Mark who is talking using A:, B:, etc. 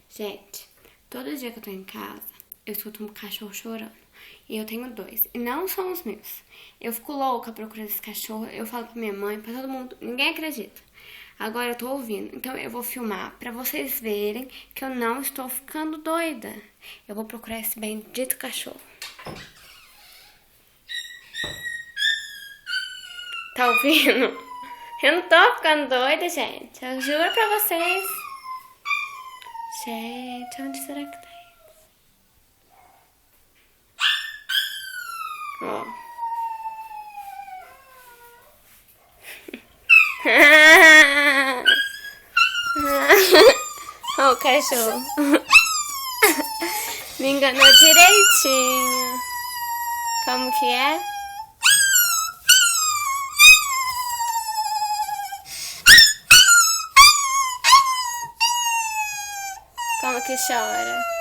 A: Gente, todo dia que eu tô em casa, eu escuto um cachorro chorando. E eu tenho dois. E não são os meus. Eu fico louca procurando esse cachorro. Eu falo pra minha mãe, pra todo mundo. Ninguém acredita. Agora eu tô ouvindo. Então eu vou filmar pra vocês verem que eu não estou ficando doida. Eu vou procurar esse bendito cachorro. Tá ouvindo? Eu não tô ficando doida, gente. Eu juro pra vocês. Gente, onde será que tá ele? Ó. Ó o cachorro. Me enganou direitinho. Como que é? Como que chora?